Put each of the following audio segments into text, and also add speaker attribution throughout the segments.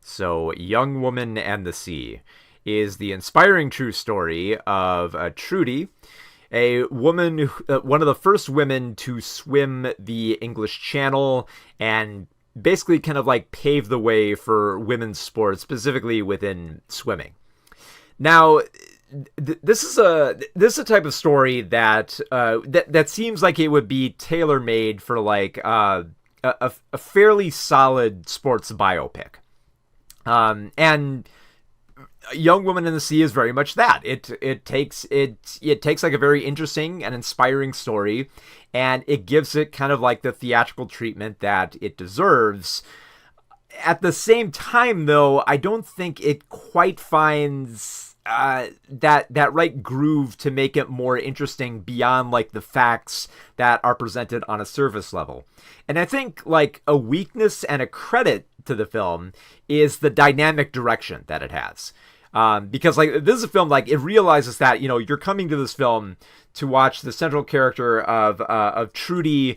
Speaker 1: So, Young Woman and the Sea is the inspiring true story of Trudy, a woman, one of the first women to swim the English Channel and basically kind of like pave the way for women's sports, specifically within swimming. Now, this is a type of story that seems like it would be tailor made for like a fairly solid sports biopic. And Young Woman in the Sea is very much that. It takes like a very interesting and inspiring story, and it gives it kind of like the theatrical treatment that it deserves. At the same time, though, I don't think it quite finds that right groove to make it more interesting beyond like the facts that are presented on a surface level. And I think like a weakness and a credit to the film is the dynamic direction that it has. Because like this is a film like it realizes that you're coming to this film to watch the central character of Trudy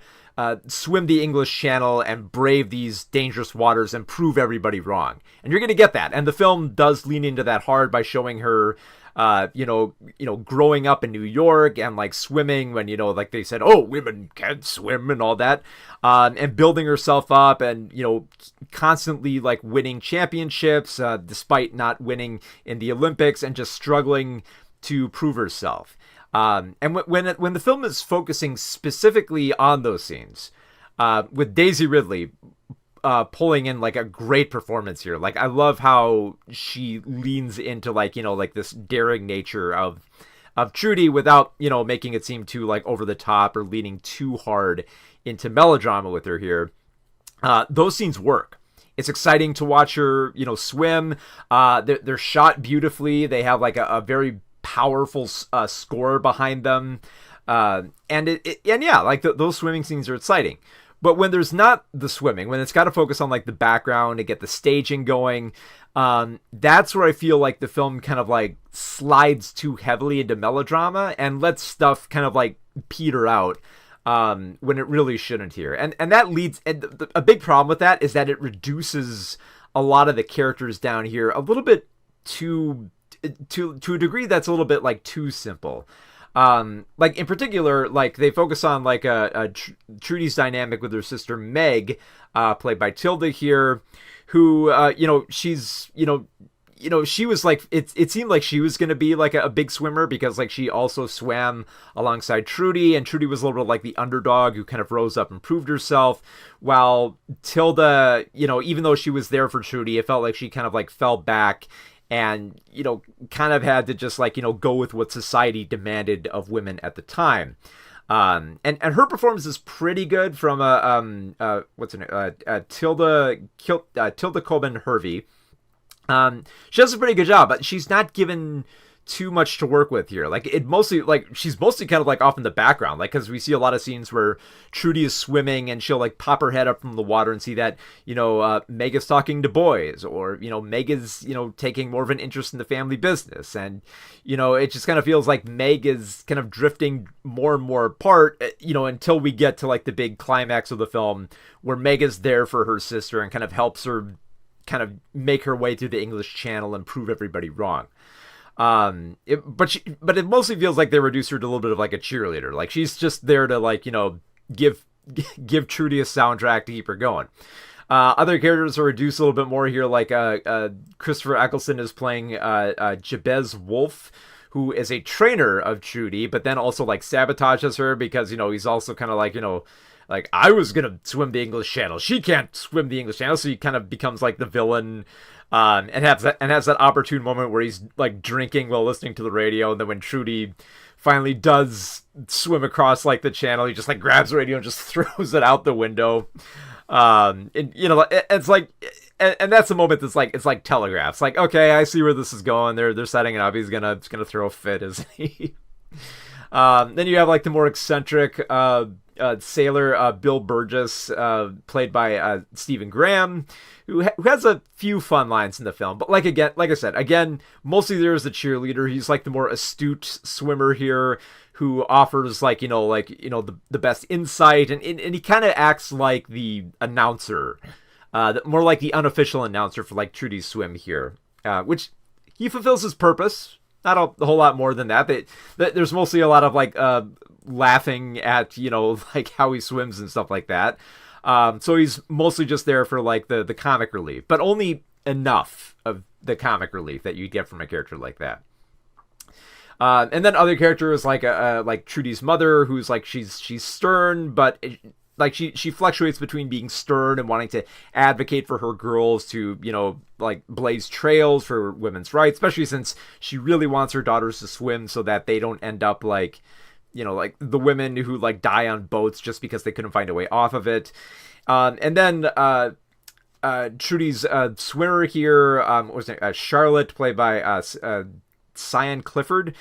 Speaker 1: swim the English Channel and brave these dangerous waters and prove everybody wrong, and you're gonna get that. And the film does lean into that hard by showing her growing up in New York and like swimming when, like they said, oh, women can't swim and all that, and building herself up and, constantly like winning championships, despite not winning in the Olympics and just struggling to prove herself. And when the film is focusing specifically on those scenes, with Daisy Ridley pulling in like a great performance here. Like I love how she leans into like this daring nature of Trudy without making it seem too like over the top or leaning too hard into melodrama with her here. Those scenes work. It's exciting to watch her swim. They're shot beautifully. They have like a very powerful score behind them, and those swimming scenes are exciting. But when there's not the swimming, when it's got to focus on like the background to get the staging going, that's where I feel like the film kind of like slides too heavily into melodrama and lets stuff kind of like peter out when it really shouldn't here. And that leads, and a big problem with that is that it reduces a lot of the characters down here a little bit to a degree that's a little bit like too simple. Like in particular, like they focus on like Trudy's dynamic with her sister Meg, played by Tilda here, who she's she was like it seemed like she was gonna be like a big swimmer because like she also swam alongside Trudy, and Trudy was a little bit like the underdog who kind of rose up and proved herself, while Tilda, even though she was there for Trudy, it felt like she kind of like fell back and kind of had to just like go with what society demanded of women at the time. And her performance is pretty good from what's her name, Tilda Colman Hervey. She does a pretty good job, but she's not given too much to work with here. Like she's mostly kind of like off in the background, like because we see a lot of scenes where Trudy is swimming and she'll like pop her head up from the water and see that Meg is talking to boys, or Meg is taking more of an interest in the family business, and it just kind of feels like Meg is kind of drifting more and more apart, until we get to like the big climax of the film where Meg is there for her sister and kind of helps her kind of make her way through the English Channel and prove everybody wrong. But it mostly feels like they reduce her to a little bit of like a cheerleader. Like she's just there to like, give Trudy a soundtrack to keep her going. Other characters are reduced a little bit more here. Like, Christopher Eccleston is playing, Jabez Wolf, who is a trainer of Trudy, but then also like sabotages her because, he's also kind of like, like I was going to swim the English Channel. She can't swim the English Channel. So he kind of becomes like the villain. And has that opportune moment where he's like drinking while listening to the radio, and then when Trudy finally does swim across like the channel, he just like grabs the radio and just throws it out the window. And it's like, and that's the moment that's like, it's like telegraphs. Like, okay, I see where this is going. They're setting it up. He's gonna throw a fit, isn't he? Then you have like the more eccentric sailor Bill Burgess, played by Stephen Graham, who has a few fun lines in the film. But like I said, mostly there is the cheerleader. He's like the more astute swimmer here, who offers the best insight, and he kind of acts like the announcer more like the unofficial announcer for like Trudy's Swim here, which he fulfills his purpose. Not a whole lot more than that. There's mostly a lot of like laughing at, you know, like how he swims and stuff like that. So he's mostly just there for like the comic relief, but only enough of the comic relief that you'd get from a character like that. And then other characters like Trudy's mother, who's like she's stern, but like she fluctuates between being stern and wanting to advocate for her girls to, you know, like blaze trails for women's rights, especially since she really wants her daughters to swim so that they don't end up like, you know, like the women who like die on boats just because they couldn't find a way off of it. And then Trudy's swimmer here, what was it? Charlotte, played by Cyan Clifford.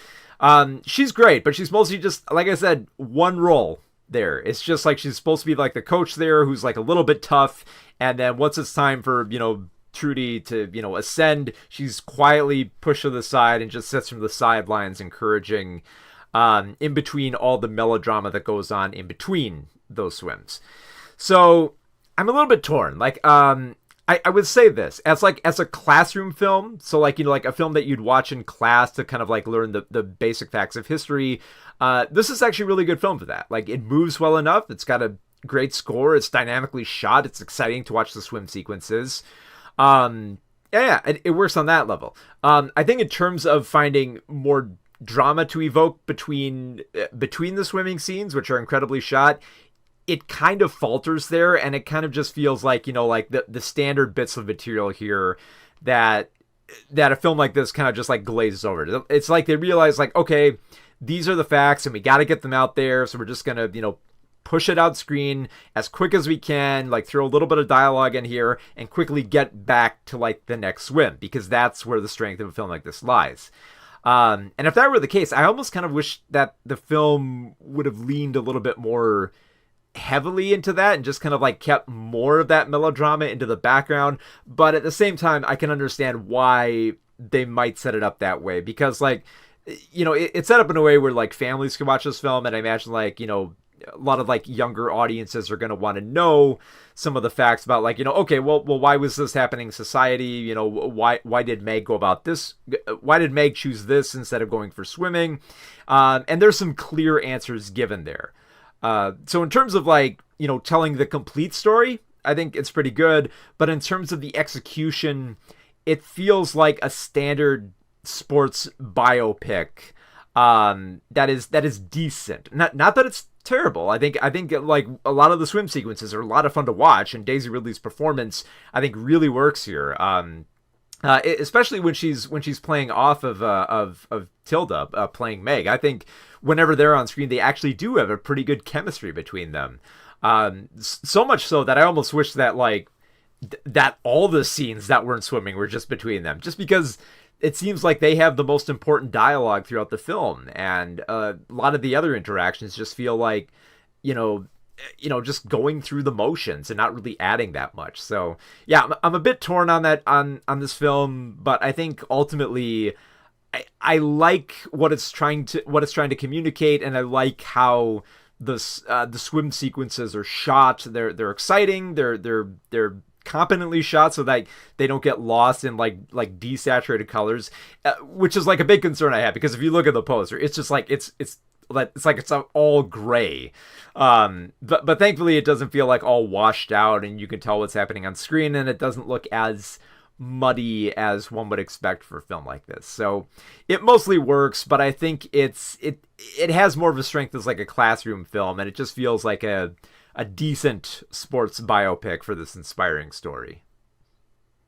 Speaker 1: She's great, but she's mostly just, like I said, one role there. It's just like she's supposed to be like the coach there who's like a little bit tough, and then once it's time for, you know, Trudy to, you know, ascend, she's quietly pushed to the side and just sits from the sidelines encouraging in between all the melodrama that goes on in between those swims. So I'm a little bit torn. Like, I would say this as a classroom film. So like, you know, like a film that you'd watch in class to kind of like learn the basic facts of history. This is actually a really good film for that. Like, it moves well enough. It's got a great score. It's dynamically shot. It's exciting to watch the swim sequences. It works on that level. I think in terms of finding more drama to evoke between the swimming scenes, which are incredibly shot, it kind of falters there, and it kind of just feels like, you know, like the standard bits of material here that a film like this kind of just like glazes over. It's like they realize like, okay, these are the facts and we got to get them out there, so we're just gonna, you know, push it out screen as quick as we can, like throw a little bit of dialogue in here and quickly get back to like the next swim, because that's where the strength of a film like this lies. And if that were the case, I almost kind of wish that the film would have leaned a little bit more heavily into that and just kind of like kept more of that melodrama into the background. But at the same time, I can understand why they might set it up that way, because like, you know, it's set up in a way where like families can watch this film, and I imagine like, you know, a lot of like younger audiences are going to want to know some of the facts about like, you know, okay, well, why was this happening in society? You know, why did Meg go about this? Why did Meg choose this instead of going for swimming? And there's some clear answers given there. So in terms of like, you know, telling the complete story, I think it's pretty good. But in terms of the execution, it feels like a standard sports biopic that is decent. Not that it's terrible. I think like a lot of the swim sequences are a lot of fun to watch, and Daisy Ridley's performance I think really works here. Especially when she's playing off of Tilda playing Meg. I think whenever they're on screen, they actually do have a pretty good chemistry between them. So much so that I almost wish that like that all the scenes that weren't swimming were just between them, just because it seems like they have the most important dialogue throughout the film, and a lot of the other interactions just feel like, you know, just going through the motions and not really adding that much. So yeah, I'm a bit torn on that, on this film, but I think ultimately I like what it's trying to communicate, and I like how the swim sequences are shot. They're exciting. They're competently shot so that they don't get lost in like desaturated colors, which is like a big concern I have, because if you look at the poster, it's just like it's like it's all gray, but thankfully it doesn't feel like all washed out, and you can tell what's happening on screen, and it doesn't look as muddy as one would expect for a film like this. So it mostly works, but I think it has more of a strength as like a classroom film, and it just feels like a decent sports biopic for this inspiring story.